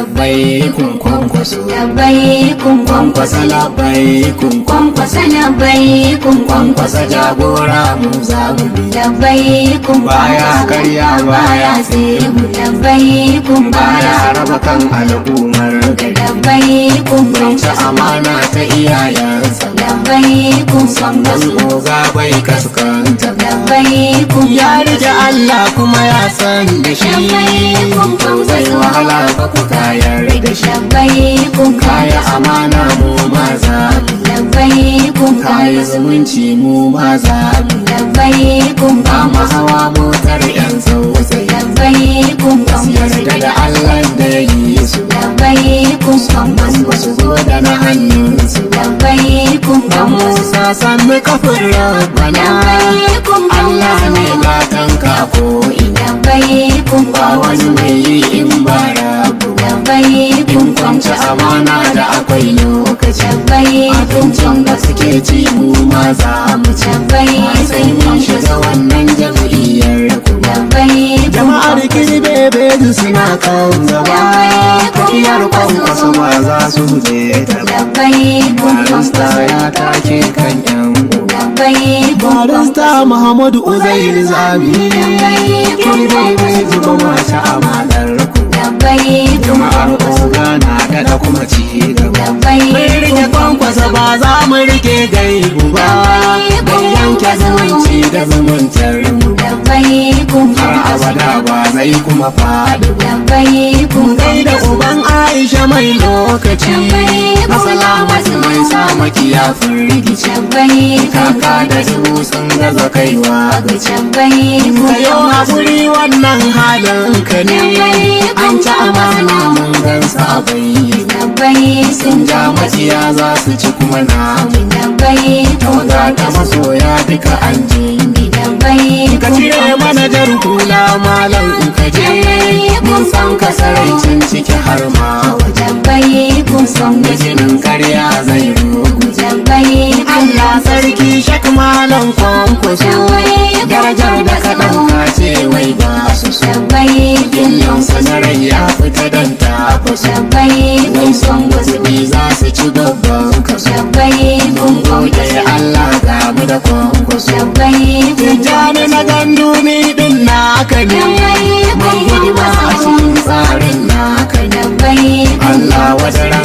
labbaikun kwankwaso labbaikun kwankwasa labbaikun kwankwasa labbaikun kwankwasa jagora mu za mu bi labbaikun baya karya baya tsere mu labbaikun baya raba kan al'ummar gari labbaikun bai ci amana ta iyayensa labbaikun sannan oga bai kaskanta labbaikun ya rike Allah kuma ya san da shi zai wahala ba ku kayar da shi labbaikun kaya amana mu maza labbaikun kaya zumunci mu maza labbaikun ba mu hawa motar yan sausai labbaikun yarda da Allah da ya yi su labbaikun sannan ba su zo da na hannunsu labbaikun ba Musa sannu kafin rabbana Allah ne gatan ka ko ina labbaikun ba wani mai yi in ba rabu labbaikun in kwanci amana da akwai lokaci labbaikun abincin da suke ci mu maza mu ci sai mun shiga wannan jam'iyyar ku labbaikun jama'ar kirbe suna kan gaba tafiyar kwankwaso ba za su je ta ba labbaikun barista ya take kan yan labbaikun barista Muhammadu Uzair Zabi kirbe zuba mata amanar ku labbaikun jama'ar oga na da kuma ci gaba mai rike kwankwasa ba za mu rike gaibu ba bai yanke zumunci da zumuntar mu labbaikun har abada ba zai kuma faɗi ba labbaikun kai da uban Aisha mai lokaci masalamatu mai sa makiya firgici kaka da dubu sun gaza kaiwa ga labbaikun kayo haƙuri wannan halin ka ne an ci amana mun gan sabai sun ja maciya za su ci kuma namu ga ta masoya duka an jingi ka cire manajar hula malam ka je mun san ka saraicin ciki har ma wajen san da jinin karya zai rugu Allah sarki shak malam kwankwaso darajar da ka ɗauka ce wai ba su so yin sanarai ya fita don takwaso wai son wasu bi za su ci babban kaso mun gode Allah ga mu da kwankwaso tijjani na ganduni din naka ne mai hidima a cikin tsarin naka ne Allah wadaran